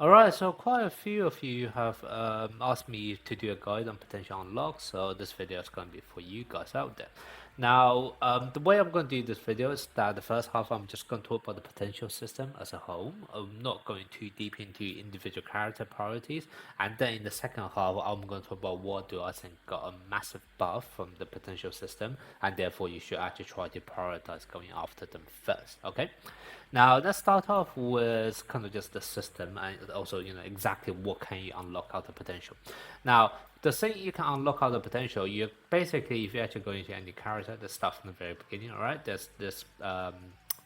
Alright, so quite a few of you have asked me to do a guide on potential unlocks, so this video is going to be for you guys out there. Now, the way I'm going to do this video is that the first half I'm just going to talk about the potential system as a whole. I'm not going too deep into individual character priorities, and then in the second half I'm going to talk about what do I think got a massive buff from the potential system, and therefore you should actually try to prioritize going after them first. Okay. Now let's start off with kind of just the system and also exactly what can you unlock out the potential. Now the thing you can unlock out the potential, you basically if you actually go into any character, the stuff from the very beginning, all right? There's this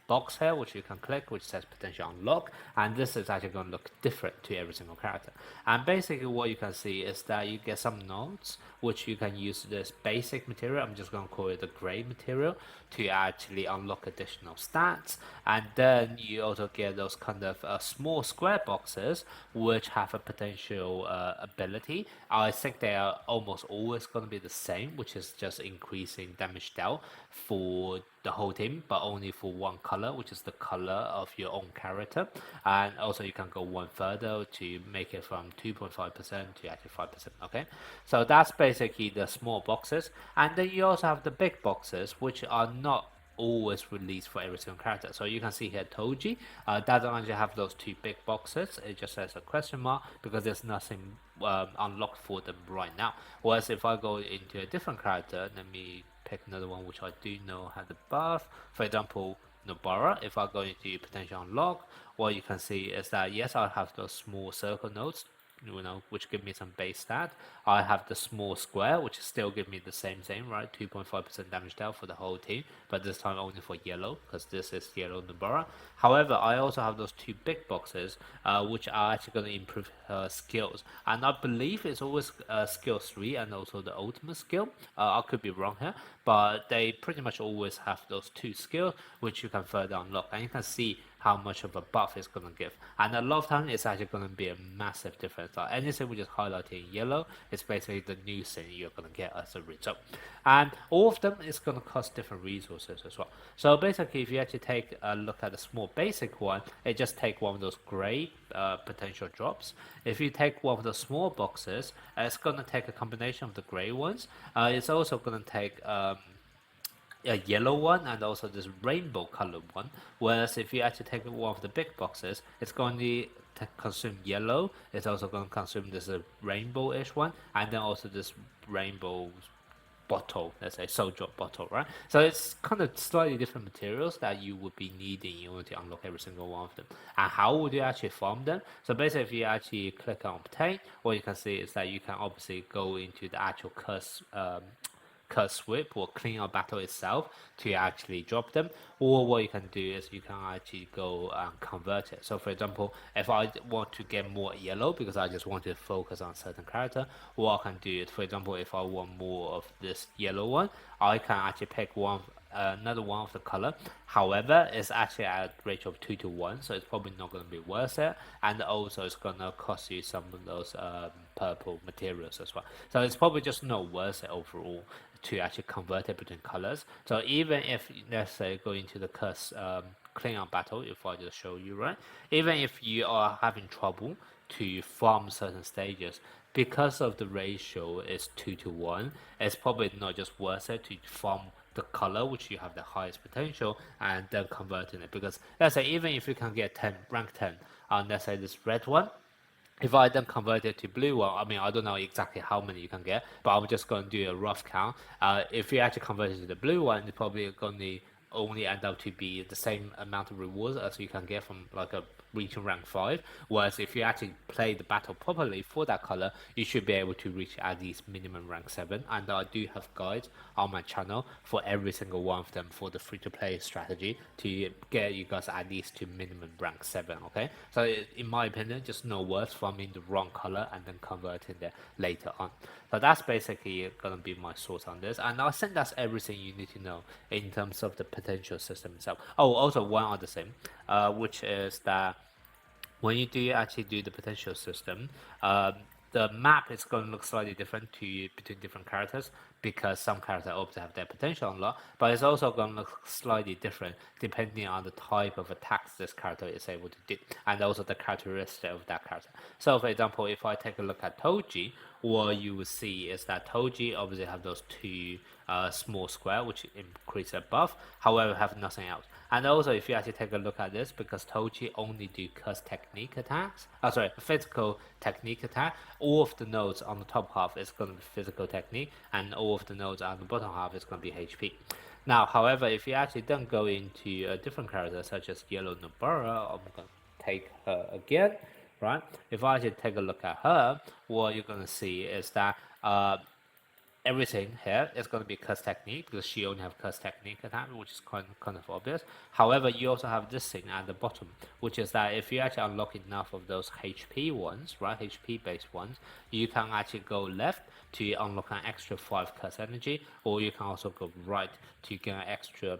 box here which you can click which says potential unlock, and this is actually going to look different to every single character. And basically what you can see is that you get some nodes which you can use this basic material, I'm just going to call it the gray material, to actually unlock additional stats. And then you also get those kind of small square boxes which have a potential ability. I think they are almost always going to be the same, which is just increasing damage dealt for the whole team, but only for one color, which is the color of your own character. And also you can go one further to make it from 2.5% to actually 5%. Okay, so that's basically the small boxes. And then you also have the big boxes, which are not always released for every single character. So you can see here Toji doesn't actually have those two big boxes. It just says a question mark because there's nothing unlocked for them right now. Whereas if I go into a different character, let me pick another one which I do know has the buff. For example, Nobara, if I go into potential unlock, what you can see is that yes, I have those small circle nodes, which give me some base stat. I have the small square, which still give me the same thing, right? 2.5% damage dealt for the whole team, but this time only for yellow, because this is yellow Nobara. However, I also have those two big boxes, which are actually going to improve her skills. And I believe it's always skill 3 and also the ultimate skill. I could be wrong here, but they pretty much always have those two skills, which you can further unlock. And you can see how much of a buff it's going to give. And a lot of time it's actually going to be a massive difference. Like anything we just highlighted in yellow is basically the new thing you're going to get as a result. And all of them is going to cost different resources as well. So basically if you actually take a look at the small basic one, it just take one of those gray potential drops. If you take one of the small boxes, it's going to take a combination of the gray ones. It's also going to take a yellow one and also this rainbow colored one. Whereas if you actually take one of the big boxes, it's going to consume yellow. It's also going to consume this rainbow-ish one, and then also this rainbow bottle, let's say soul drop bottle, right? So it's kind of slightly different materials that you would be needing in order to unlock every single one of them. And how would you actually farm them? So basically if you actually click on obtain, what you can see is that you can obviously go into the actual curse sweep or clean up battle itself to actually drop them, or what you can do is you can actually go and convert it. So for example, if I want to get more yellow because I just want to focus on certain character, what I can do is, for example, if I want more of this yellow one, I can actually pick another one of the color. However, it's actually at a ratio of 2 to 1, so it's probably not going to be worth it, and also it's going to cost you some of those purple materials as well. So it's probably just not worth it overall to actually convert it between colors. So even if, let's say, go into the curse clean up battle, if I just show you, right, even if you are having trouble to farm certain stages, because of the ratio is 2 to 1, it's probably not just worth it to farm the color which you have the highest potential and then converting it. Because let's say even if you can get 10 rank 10 on, let's say, this red one, if I then convert it to blue one, I mean, I don't know exactly how many you can get, but I'm just going to do a rough count. If you actually convert it to the blue one, it's probably going to only end up to be the same amount of rewards as you can get from like a reaching rank 5. Whereas if you actually play the battle properly for that color, you should be able to reach at least minimum rank 7. And I do have guides on my channel for every single one of them for the free-to-play strategy to get you guys at least to minimum rank 7. Okay, so in my opinion, just no worth farming the wrong color and then converting it later on. So that's basically gonna be my thoughts on this, and I think that's everything you need to know in terms of the potential system itself. Oh, also one other thing, which is that when you do actually do the potential system, the map is going to look slightly different to between different characters because some characters obviously have their potential unlocked, but it's also going to look slightly different depending on the type of attacks this character is able to do, and also the characteristic of that character. So, for example, if I take a look at Toji, what you will see is that Toji obviously have those two small square which increase their buff, however have nothing else. And also if you actually take a look at this, because Toji only do curse technique attacks, physical technique attack, all of the nodes on the top half is going to be physical technique, and all of the nodes on the bottom half is going to be HP. Now, however, if you actually then go into a different character such as Yellow Nobara, I'm going to take her again, right? If I actually take a look at her, what you're going to see is that everything here is going to be curse technique, because she only have curse technique attack, which is kind of obvious. However, you also have this thing at the bottom, which is that if you actually unlock enough of those HP ones, right, HP based ones, you can actually go left to unlock an extra 5 curse energy, or you can also go right to get an extra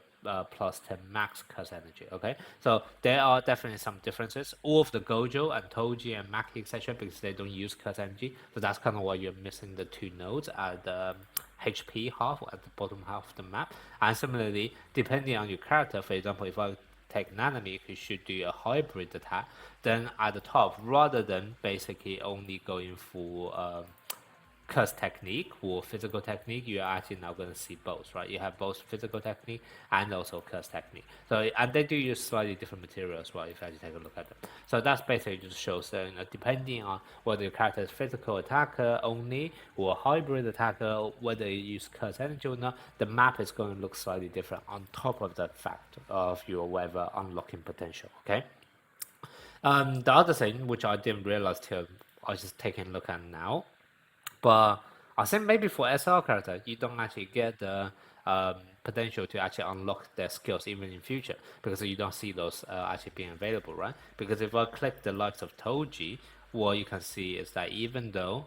plus 10 max curse energy. Okay, so there are definitely some differences. All of the Gojo and Toji and Maki etc., because they don't use curse energy, so that's kind of why you're missing the 2 nodes at the HP half, at the bottom half of the map. And similarly, depending on your character, for example, if I take Nanami, who should do a hybrid attack, then at the top, rather than basically only going for curse technique or physical technique, you're actually now going to see both, right? You have both physical technique and also curse technique. So, and they do use slightly different material as well, if you actually take a look at them. So that's basically just shows that depending on whether your character is physical attacker only or hybrid attacker, whether you use curse energy or not, the map is going to look slightly different on top of the fact of your whatever unlocking potential, okay? The other thing, which I didn't realize till I was just taking a look at now, but I think maybe for SR character, you don't actually get the potential to actually unlock their skills even in future, because you don't see those actually being available, right? Because if I click the likes of Toji, what you can see is that even though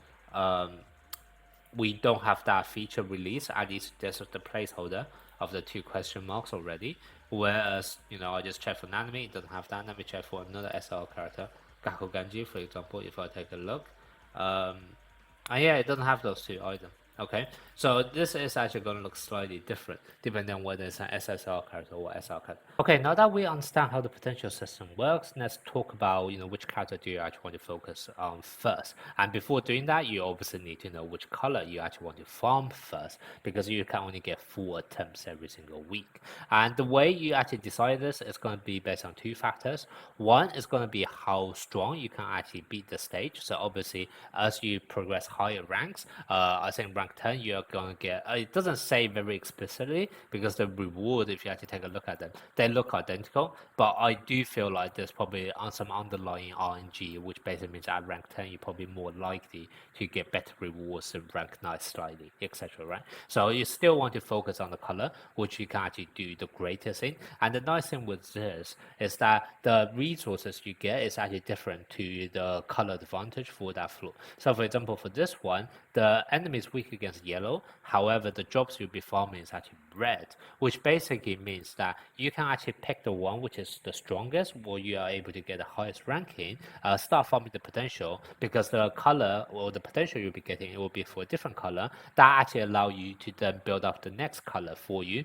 we don't have that feature release, at least there's the placeholder of the 2 question marks already. Whereas, I just check for Nanami, it doesn't have that. Let me check for another SR character, Gakko Genji, for example, if I take a look. And yeah, it doesn't have those 2 either. Okay, so this is actually going to look slightly different depending on whether it's an SSR character or SR character. Okay, now that we understand how the potential system works, let's talk about which character do you actually want to focus on first. And before doing that, you obviously need to know which color you actually want to farm first, because you can only get 4 attempts every single week. And the way you actually decide this is going to be based on 2 factors. One is going to be how strong you can actually beat the stage. So obviously, as you progress higher ranks, I think rank 10 you're going to get, it doesn't say very explicitly, because the reward, if you actually take a look at them, they look identical, but I do feel like there's probably some underlying RNG, which basically means at rank 10 you're probably more likely to get better rewards than rank 9 slightly, etc., right? So you still want to focus on the color, which you can actually do the greatest in. And the nice thing with this is that the resources you get is actually different to the color advantage for that floor. So for example, for this one, the enemy is weak against yellow, however the jobs you'll be farming is actually red, which basically means that you can actually pick the one which is the strongest, or you are able to get the highest ranking, start farming the potential, because the color or the potential you'll be getting, it will be for a different color, that actually allow you to then build up the next color for you.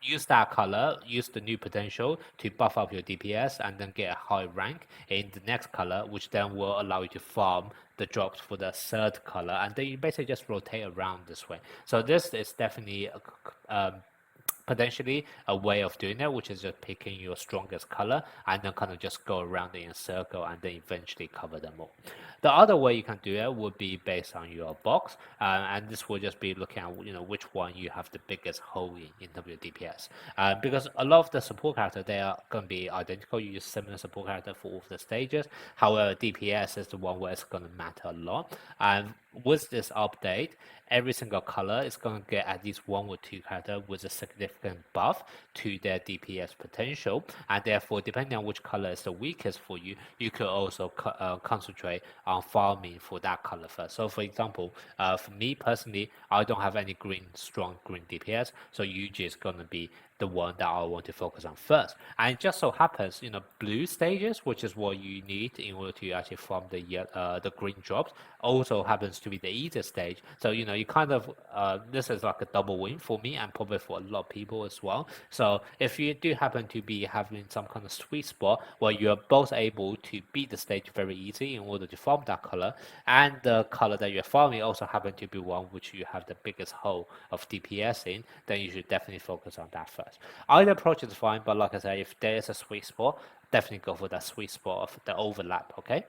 Use that color, use the new potential to buff up your DPS, and then get a high rank in the next color, which then will allow you to farm the drops for the 3rd color, and then you basically just rotate around this way. So this is definitely potentially a way of doing it, which is just picking your strongest color and then kind of just go around in a circle and then eventually cover them all. The other way you can do it would be based on your box, and this will just be looking at which one you have the biggest hole in terms of DPS. Because a lot of the support characters, they are going to be identical. You use similar support character for all of the stages. However, DPS is the one where it's going to matter a lot. And with this update, every single color is going to get at least 1 or 2 character with a significant buff to their DPS potential, and therefore depending on which color is the weakest for you, you could also concentrate on farming for that color first. So for example, for me personally, I don't have any strong green DPS, so usually it's going to be the one that I want to focus on first. And it just so happens, blue stages, which is what you need in order to actually farm the green drops, also happens to be the easiest stage. So you kind of this is like a double win for me and probably for a lot of people as well. So if you do happen to be having some kind of sweet spot where you're both able to beat the stage very easy in order to farm that color, and the color that you're farming also happen to be one which you have the biggest hole of DPS in, then you should definitely focus on that first. Either approach is fine, but like I said, if there is a sweet spot, definitely go for that sweet spot of the overlap, okay?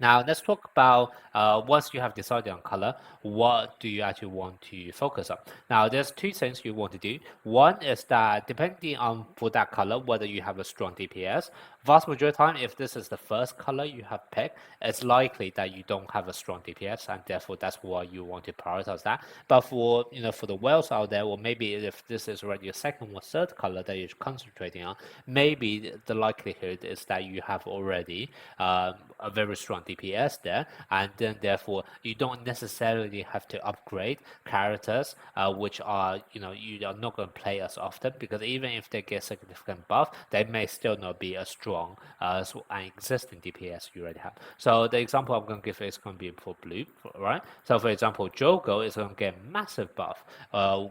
Now let's talk about once you have decided on color, what do you actually want to focus on? Now there's two things you want to do. One is that depending on for that color, whether you have a strong DPS, vast majority of the time, if this is the first color you have picked, it's likely that you don't have a strong DPS, and therefore that's why you want to prioritize that. But for for the whales out there, or maybe if this is already your second or third color that you're concentrating on, maybe the likelihood is that you have already a very strong DPS there, and then therefore you don't necessarily have to upgrade characters which are you are not going to play as often, because even if they get significant buff, they may still not be as strong as an existing DPS you already have. So the example I'm going to give is going to be for blue, right? So for example, Jogo is going to get massive buff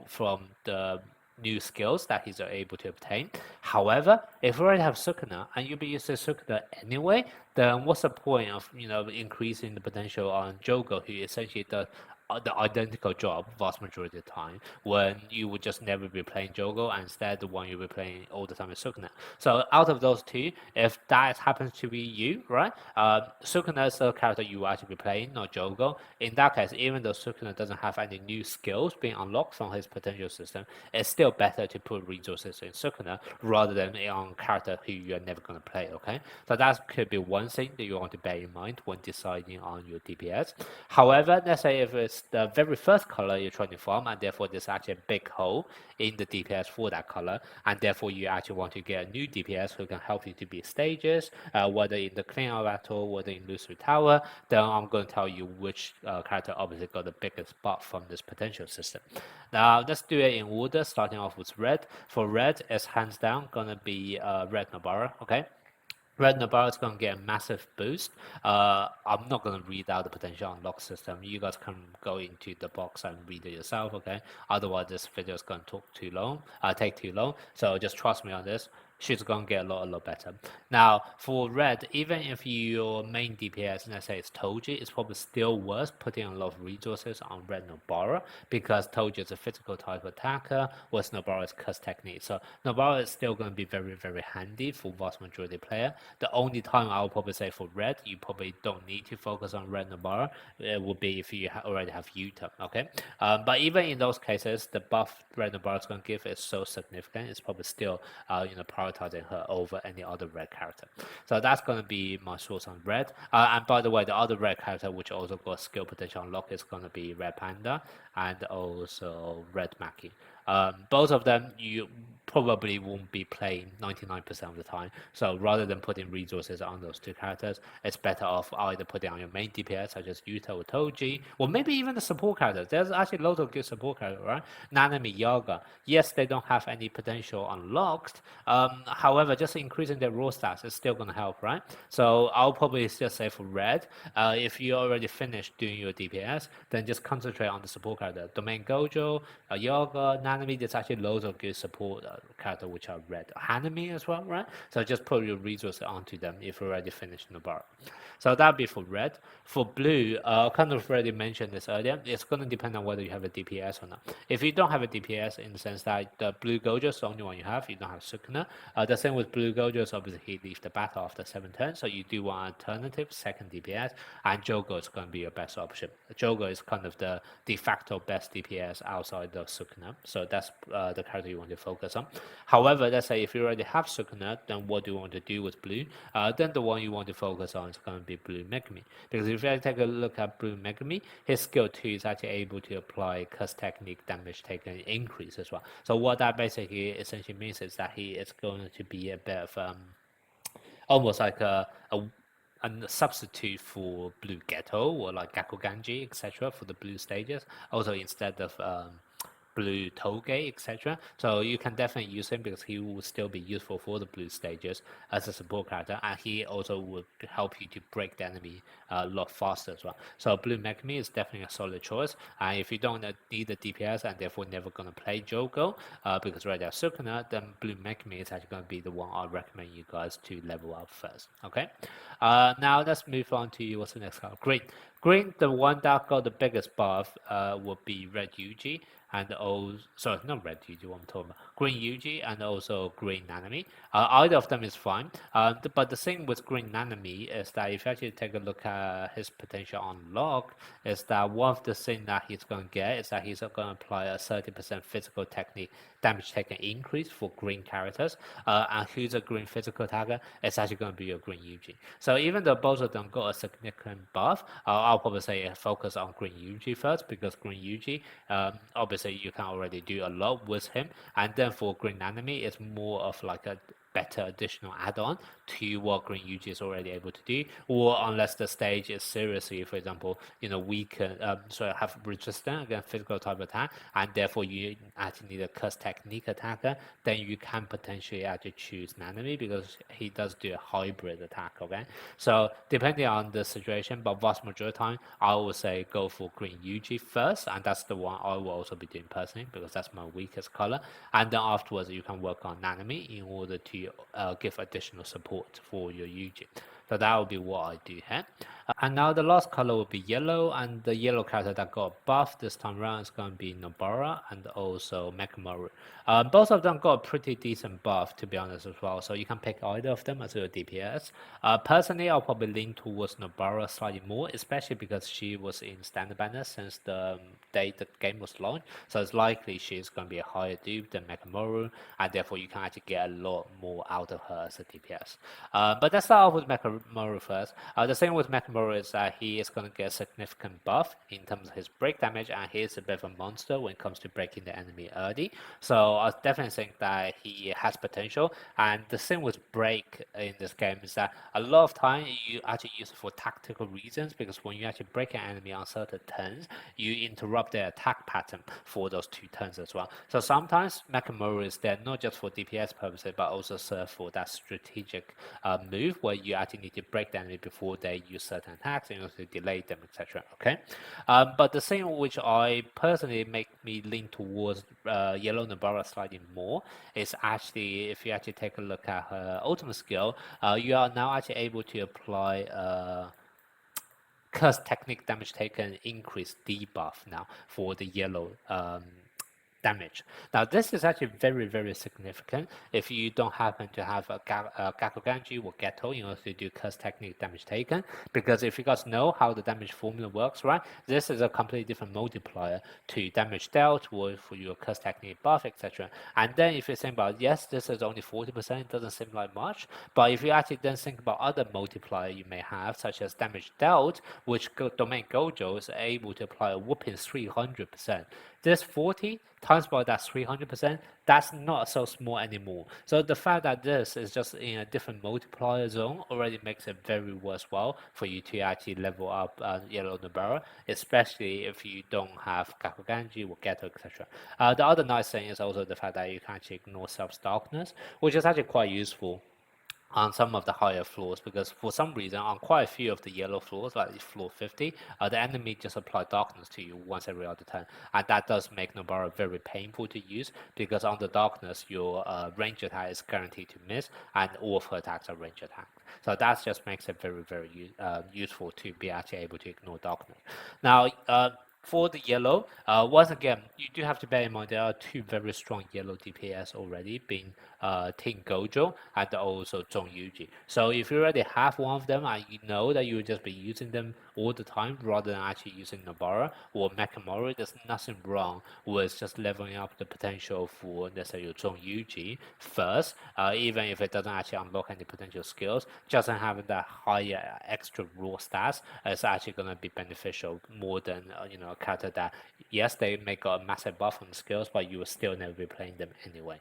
from the new skills that he's able to obtain. However, if you already have Sukuna and you'll be using Sukuna anyway, then what's the point of increasing the potential on Jogo, who essentially does the identical job vast majority of the time, when you would just never be playing Jogo, and instead the one you'll be playing all the time is Sukuna. So out of those two, if that happens to be you, right, Sukuna is the character you will actually be playing, not Jogo. In that case, even though Sukuna doesn't have any new skills being unlocked from his potential system, it's still better to put resources in Sukuna rather than on character who you're never going to play, okay? So that could be one thing that you want to bear in mind when deciding on your DPS. However, let's say if it's the very first color you're trying to farm, and therefore there's actually a big hole in the DPS for that color, and therefore you actually want to get a new DPS who can help you to beat stages, whether in the clean out battle, whether in Luxury Tower, then I'm going to tell you which character obviously got the biggest buff from this potential system. Now let's do it in order, starting off with red. For red, it's hands down gonna be red Nobara, okay? Red Nobara is going to get a massive boost. I'm not going to read out the potential unlock system. You guys can go into the box and read it yourself, okay? Otherwise, this video is going to take too long. So just trust me on this. She's going to get a lot better. Now, for red, even if your main DPS, let's say it's Toji, it's probably still worth putting a lot of resources on red Nobara, because Toji is a physical type attacker, whereas Nobara is curse technique. So Nobara is still going to be very handy for vast majority player. The only time I would probably say for red, you probably don't need to focus on red Nobara, it would be if you already have Yuta, okay? But even in those cases, the buff red Nobara is going to give is so significant, it's probably still prioritizing her over any other red character. So that's going to be my source on red. And by the way, the other red character which also got skill potential unlock is going to be Red Panda and also Red Maki. Both of them you probably won't be playing 99% of the time. So rather than putting resources on those two characters, it's better off either putting on your main DPS such as Yuta or Toji, or maybe even the support characters. There's actually loads of good support characters, right? Nanami, Yaga. Yes, they don't have any potential unlocked. However, just increasing their raw stats is still going to help, right? So I'll probably just say for red, if you already finished doing your DPS, then just concentrate on the support character. Domain Gojo, Yaga, Nanami, there's actually loads of good support character which are red. Hanami as well, right? So just put your resources onto them if you already finished Nobara. So that'd be for red. For blue, kind of already mentioned this earlier, it's going to depend on whether you have a DPS or not. If you don't have a DPS, in the sense that the blue Gojo is the only one you have, you don't have Sukuna. The same with blue Gojo, so obviously he leaves the battle after 7 turns, so you do want alternative second DPS, and Jogo is going to be your best option. Jogo is kind of the de facto best DPS outside of Sukuna, so that's the character you want to focus on. However, let's say if you already have Sukuna, then what do you want to do with blue? Then the one you want to focus on is going to be blue Megumi, because if you take a look at blue Megumi, his skill 2 is actually able to apply curse technique damage taken increase as well. So what that basically essentially means is that he is going to be a bit of almost like a substitute for blue Ghetto or like Gakuganji, etc. for the blue stages. Also, instead of blue toge, etc. So you can definitely use him because he will still be useful for the blue stages as a support character, and he also will help you to break the enemy a lot faster as well. So blue Megami is definitely a solid choice. And if you don't need the DPS and therefore never gonna play Jogo, because right now Sukuna, then blue Megami is actually gonna be the one I recommend you guys to level up first. Okay. Now let's move on to what's the next card? Green. Green, the one that got the biggest buff would be Red Yuji and also, sorry, not Red Yuji, what I'm talking about. Green Yuji and also Green Nanami. Either of them is fine. But the thing with Green Nanami is that if you actually take a look at his potential unlock, is that one of the things that he's going to get is that he's going to apply a 30% physical technique damage taken increase for green characters. And who's a green physical attacker? It's actually going to be your Green Yuji. So even though both of them got a significant buff, I'll probably say focus on Green Yuji first because Green Yuji, obviously you can already do a lot with him. And then for Green Anime, it's more of like a better additional add-on to what Green Yuji is already able to do, or unless the stage is seriously, for example, weaken, have resistance against physical type attack, and therefore you actually need a curse technique attacker, then you can potentially actually choose Nanami because he does do a hybrid attack. Okay, so depending on the situation, but vast majority of the time, I would say go for Green Yuji first, and that's the one I will also be doing personally because that's my weakest color. And then afterwards, you can work on Nanami in order to give additional support for your Yuji. So that would be what I do here. And now the last color will be yellow, and the yellow character that got buffed this time around is going to be Nobara and also Mekamaru. Both of them got a pretty decent buff, to be honest, as well, so you can pick either of them as your DPS. Personally, I'll probably lean towards Nobara slightly more, especially because she was in standard banner since the day the game was launched, so it's likely she's going to be a higher dupe than Mekamaru, and therefore you can actually get a lot more out of her as a DPS. But let's start off with Mekamaru first. The thing with Mekamaru is that he is going to get a significant buff in terms of his break damage, and he is a bit of a monster when it comes to breaking the enemy early. So I definitely think that he has potential. And the thing with break in this game is that a lot of time you actually use it for tactical reasons, because when you actually break an enemy on certain turns, you interrupt their attack pattern for those 2 turns as well. So sometimes Mekamaru is there not just for DPS purposes, but also serve for that strategic move where you actually need to break the enemy before they use certain attacks in order to delay them, etc. Okay, but the thing which I personally make me lean towards Yellow Nobara slightly more is actually, if you actually take a look at her ultimate skill, you are now actually able to apply curse technique damage taken increase debuff now for the yellow damage. Now this is actually very, very significant if you don't happen to have a Gakuganji or Geto in order to do curse technique damage taken, because if you guys know how the damage formula works, right, this is a completely different multiplier to damage dealt or for your curse technique buff, etc. And then if you think about, yes, this is only 40%, it doesn't seem like much, but if you actually then think about other multiplier you may have, such as damage dealt, which Domain Gojo is able to apply a whooping 300%. This 40 times by that 300%, that's not so small anymore. So the fact that this is just in a different multiplier zone already makes it very worthwhile for you to actually level up Yellow Nobara, especially if you don't have Gakuganji or Geto, etc. The other nice thing is also the fact that you can actually ignore Self's Darkness, which is actually quite useful on some of the higher floors, because for some reason on quite a few of the yellow floors, like floor 50, the enemy just apply darkness to you once every other turn, and that does make Nobara very painful to use, because on the darkness your range attack is guaranteed to miss, and all of her attacks are range attacks. So that just makes it very, very useful to be actually able to ignore darkness. Now, for the yellow, once again, you do have to bear in mind there are 2 very strong yellow DPS already, being Team Gojo and also Zhong Yuji. So if you already have one of them and you know that you will just be using them all the time rather than actually using Nobara or Mekamaru, there's nothing wrong with just leveling up the potential for, let's say, your Zhong Yuji first, even if it doesn't actually unlock any potential skills. Just having that higher extra raw stats is actually going to be beneficial more than a character that, yes, they may got a massive buff on skills, but you will still never be playing them anyway.